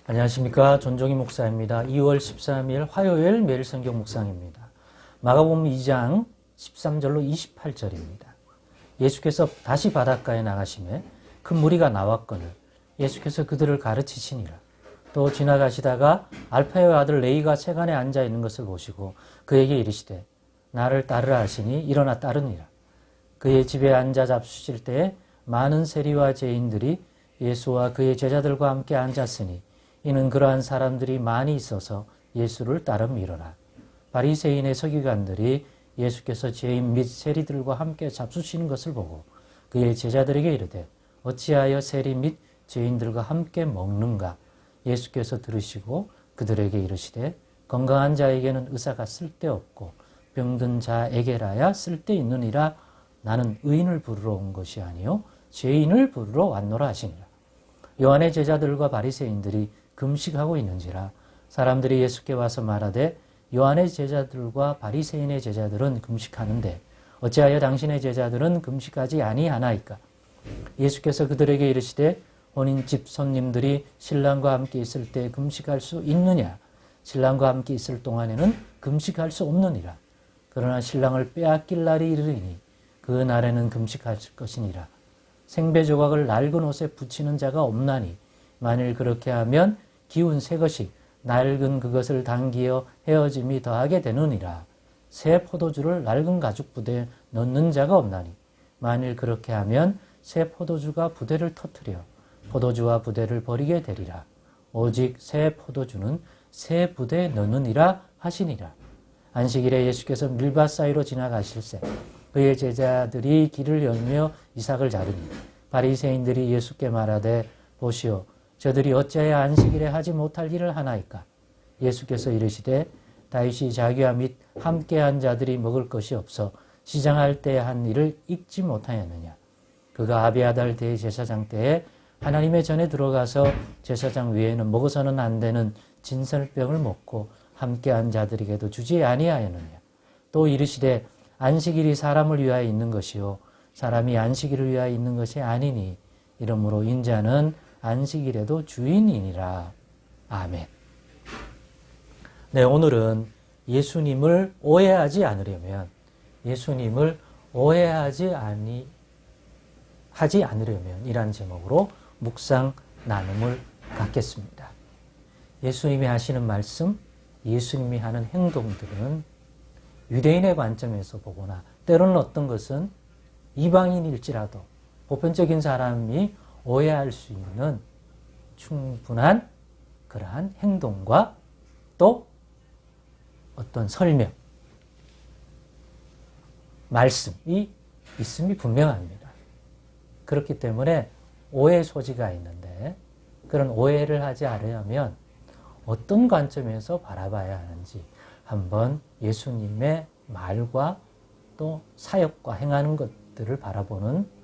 안녕하십니까. 전종희 목사입니다. 2월 13일 화요일 매일 성경 묵상입니다. 마가복음 2장 13절로 28절입니다. 예수께서 다시 바닷가에 나가시매 큰 무리가 나왔거늘 예수께서 그들을 가르치시니라. 또 지나가시다가 알파의 아들 레위가 세간에 앉아 있는 것을 보시고 그에게 이르시되 나를 따르라 하시니 일어나 따르니라. 그의 집에 앉아 잡수실 때에 많은 세리와 죄인들이 예수와 그의 제자들과 함께 앉았으니 이는 그러한 사람들이 많이 있어서 예수를 따라 밀어라. 바리새인의 서기관들이 예수께서 죄인 및 세리들과 함께 잡수시는 것을 보고 그의 제자들에게 이르되 어찌하여 세리 및 죄인들과 함께 먹는가? 예수께서 들으시고 그들에게 이르시되 건강한 자에게는 의사가 쓸데없고 병든 자에게라야 쓸데있느니라. 나는 의인을 부르러 온 것이 아니요 죄인을 부르러 왔노라 하시니라. 요한의 제자들과 바리새인들이 금식하고 있는지라. 사람들이 예수께 와서 말하되 요한의 제자들과 바리새인의 제자들은 금식하는데 어찌하여 당신의 제자들은 금식하지 아니하나이까? 예수께서 그들에게 이르시되 혼인집 손님들이 신랑과 함께 있을 때 금식할 수 있느냐? 신랑과 함께 있을 동안에는 금식할 수 없느니라. 그러나 신랑을 빼앗길 날이 이르리니 그 날에는 금식할 것이니라. 생배 조각을 낡은 옷에 붙이는 자가 없나니 만일 그렇게 하면 기운 새 것이 낡은 그것을 당기어 헤어짐이 더하게 되느니라. 새 포도주를 낡은 가죽 부대에 넣는 자가 없나니 만일 그렇게 하면 새 포도주가 부대를 터뜨려 포도주와 부대를 버리게 되리라. 오직 새 포도주는 새 부대에 넣느니라 하시니라. 안식일에 예수께서 밀밭 사이로 지나가실새 그의 제자들이 길을 열며 이삭을 자르니 바리새인들이 예수께 말하되 보시오 저들이 어찌하여 안식일에 하지 못할 일을 하나이까? 예수께서 이르시되 다윗이 자기와 및 함께한 자들이 먹을 것이 없어 시장할 때 한 일을 잊지 못하였느냐? 그가 아비아달 대제사장 때에 하나님의 전에 들어가서 제사장 외에는 먹어서는 안 되는 진설병을 먹고 함께한 자들에게도 주지 아니하였느냐? 또 이르시되 안식일이 사람을 위하여 있는 것이요 사람이 안식일을 위하여 있는 것이 아니니 이러므로 인자는 안식일에도 주인이니라. 아멘. 네, 오늘은 예수님을 오해하지 않으려면 하지 않으려면 이란 제목으로 묵상 나눔을 갖겠습니다. 예수님이 하시는 말씀, 예수님이 하는 행동들은 유대인의 관점에서 보거나 때로는 어떤 것은 이방인일지라도 보편적인 사람이 오해할 수 있는 충분한 그러한 행동과 또 어떤 설명, 말씀이 있음이 분명합니다. 그렇기 때문에 오해 소지가 있는데 그런 오해를 하지 않으려면 어떤 관점에서 바라봐야 하는지 한번 예수님의 말과 또 사역과 행하는 것들을 바라보는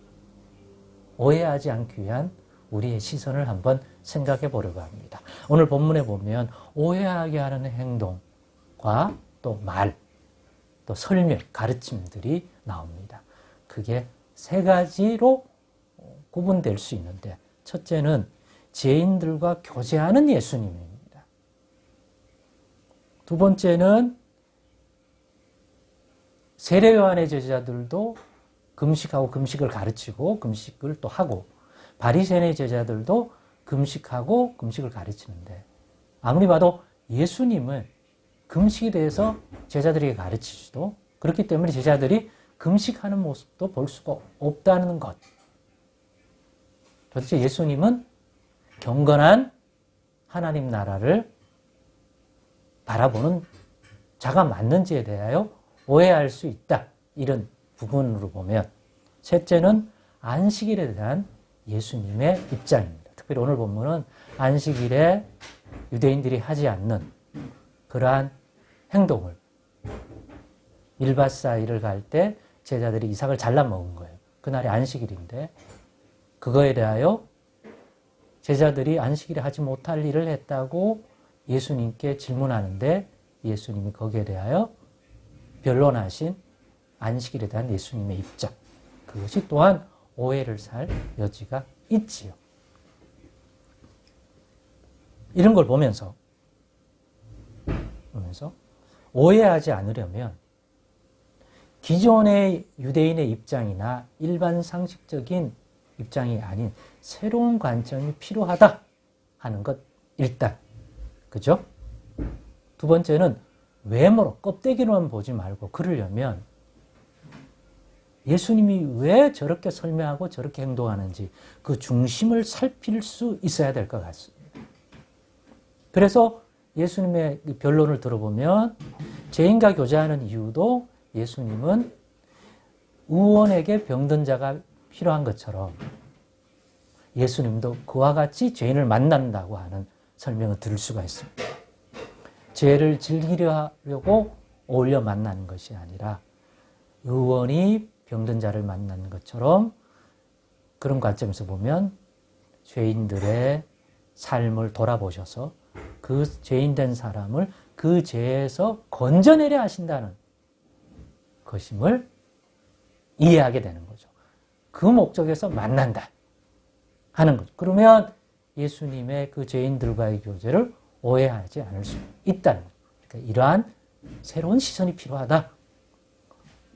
오해하지 않기 위한 우리의 시선을 한번 생각해 보려고 합니다. 오늘 본문에 보면 오해하게 하는 행동과 또 말, 또 설명, 가르침들이 나옵니다. 그게 세 가지로 구분될 수 있는데 첫째는 죄인들과 교제하는 예수님입니다. 두 번째는 세례 요한의 제자들도 금식하고 금식을 가르치고 금식을 또 하고 바리새인의 제자들도 금식하고 금식을 가르치는데 아무리 봐도 예수님은 금식에 대해서 제자들에게 가르치지도 그렇기 때문에 제자들이 금식하는 모습도 볼 수가 없다는 것. 도대체 예수님은 경건한 하나님 나라를 바라보는 자가 맞는지에 대하여 오해할 수 있다. 이런 부분으로 보면 셋째는 안식일에 대한 예수님의 입장입니다. 특별히 오늘 본문은 안식일에 유대인들이 하지 않는 그러한 행동을 밀밭 사이를 갈 때 제자들이 이삭을 잘라 먹은 거예요. 그날이 안식일인데 그거에 대하여 제자들이 안식일에 하지 못할 일을 했다고 예수님께 질문하는데 예수님이 거기에 대하여 변론하신 안식일에 대한 예수님의 입장, 그것이 또한 오해를 살 여지가 있지요. 이런 걸 보면서 오해하지 않으려면 기존의 유대인의 입장이나 일반 상식적인 입장이 아닌 새로운 관점이 필요하다 하는 것 일단. 그죠? 두 번째는 외모로 껍데기로만 보지 말고 그러려면 예수님이 왜 저렇게 설명하고 저렇게 행동하는지 그 중심을 살필 수 있어야 될 것 같습니다. 그래서 예수님의 변론을 들어보면 죄인과 교제하는 이유도 예수님은 의원에게 병든 자가 필요한 것처럼 예수님도 그와 같이 죄인을 만난다고 하는 설명을 들을 수가 있습니다. 죄를 즐기려 하려고 어울려 만나는 것이 아니라 의원이 병든 자를 만나는 것처럼 그런 관점에서 보면 죄인들의 삶을 돌아보셔서 그 죄인된 사람을 그 죄에서 건져내려 하신다는 것임을 이해하게 되는 거죠. 그 목적에서 만난다 하는 거죠. 그러면 예수님의 그 죄인들과의 교제를 오해하지 않을 수 있다는 거죠. 그러니까 이러한 새로운 시선이 필요하다.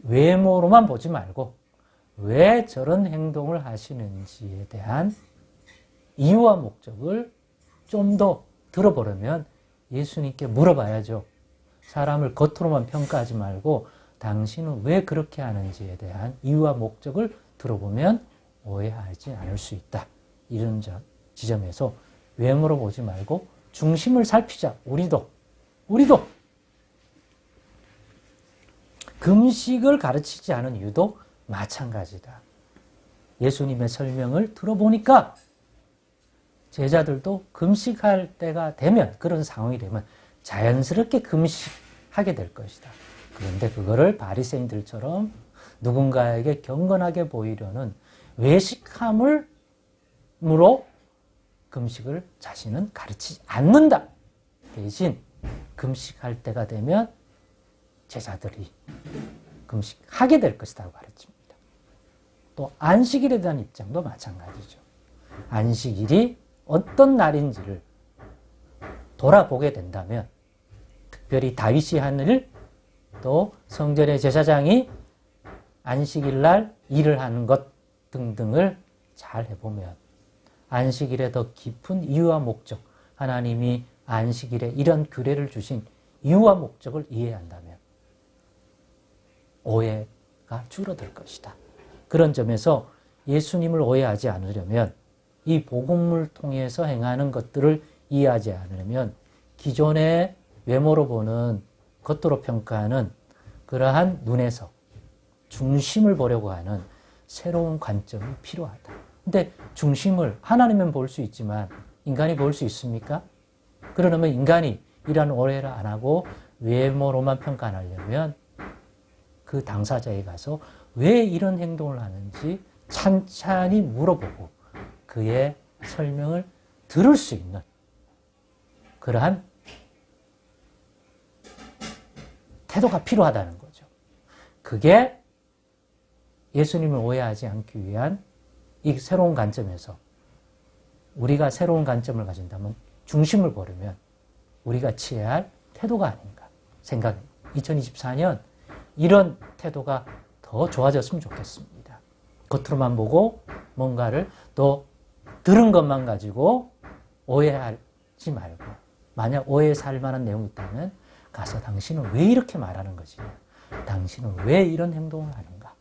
외모로만 보지 말고 왜 저런 행동을 하시는지에 대한 이유와 목적을 좀 더 들어보려면 예수님께 물어봐야죠. 사람을 겉으로만 평가하지 말고 당신은 왜 그렇게 하는지에 대한 이유와 목적을 들어보면 오해하지 않을 수 있다. 이런 지점에서 외모로 보지 말고 중심을 살피자. 우리도 금식을 가르치지 않은 이유도 마찬가지다. 예수님의 설명을 들어보니까 제자들도 금식할 때가 되면, 그런 상황이 되면 자연스럽게 금식하게 될 것이다. 그런데 그거를 바리새인들처럼 누군가에게 경건하게 보이려는 외식함으로 금식을 자신은 가르치지 않는다. 대신 금식할 때가 되면 제자들이 금식하게 될 것이라고 가르칩니다. 또 안식일에 대한 입장도 마찬가지죠. 안식일이 어떤 날인지를 돌아보게 된다면, 특별히 다윗이 한 일, 또 성전의 제사장이 안식일 날 일을 하는 것 등등을 잘 해보면 안식일에 더 깊은 이유와 목적, 하나님이 안식일에 이런 규례를 주신 이유와 목적을 이해한다면 오해가 줄어들 것이다. 그런 점에서 예수님을 오해하지 않으려면, 이 복음을 통해서 행하는 것들을 이해하지 않으려면 기존의 외모로 보는, 겉으로 평가하는 그러한 눈에서 중심을 보려고 하는 새로운 관점이 필요하다. 근데 중심을 하나님은 볼 수 있지만 인간이 볼 수 있습니까? 그러려면 인간이 이런 오해를 안 하고 외모로만 평가 안 하려면 그 당사자에 가서 왜 이런 행동을 하는지 찬찬히 물어보고 그의 설명을 들을 수 있는 그러한 태도가 필요하다는 거죠. 그게 예수님을 오해하지 않기 위한 이 새로운 관점에서, 우리가 새로운 관점을 가진다면 중심을 보려면 우리가 취해야 할 태도가 아닌가 생각합니다. 2024년 이런 태도가 더 좋아졌으면 좋겠습니다. 겉으로만 보고 뭔가를 또 들은 것만 가지고 오해하지 말고, 만약 오해해서 할 만한 내용이 있다면 가서 당신은 왜 이렇게 말하는 것이냐, 당신은 왜 이런 행동을 하는가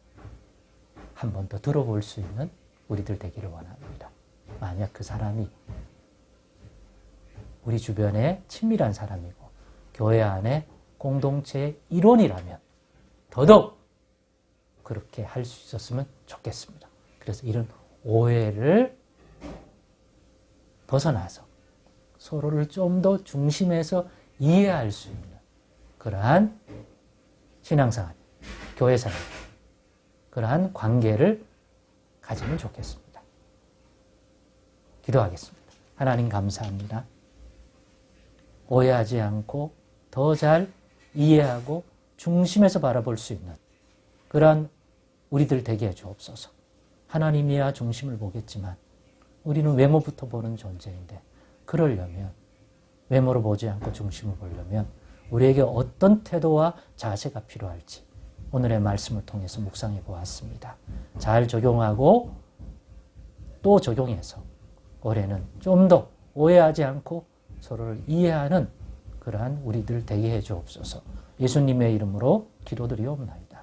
한 번 더 들어볼 수 있는 우리들 되기를 원합니다. 만약 그 사람이 우리 주변에 친밀한 사람이고 교회 안에 공동체의 일원이라면 더더욱 그렇게 할 수 있었으면 좋겠습니다. 그래서 이런 오해를 벗어나서 서로를 좀 더 중심에서 이해할 수 있는 그러한 신앙생활, 교회생활, 그러한 관계를 가지면 좋겠습니다. 기도하겠습니다. 하나님 감사합니다. 오해하지 않고 더 잘 이해하고 중심에서 바라볼 수 있는 그러한 우리들 되게 해주옵소서. 하나님이야 중심을 보겠지만 우리는 외모부터 보는 존재인데, 그러려면 외모로 보지 않고 중심을 보려면 우리에게 어떤 태도와 자세가 필요할지 오늘의 말씀을 통해서 묵상해 보았습니다. 잘 적용하고 또 적용해서 올해는 좀 더 오해하지 않고 서로를 이해하는 그러한 우리들 되게 해 주옵소서. 예수님의 이름으로 기도드리옵나이다.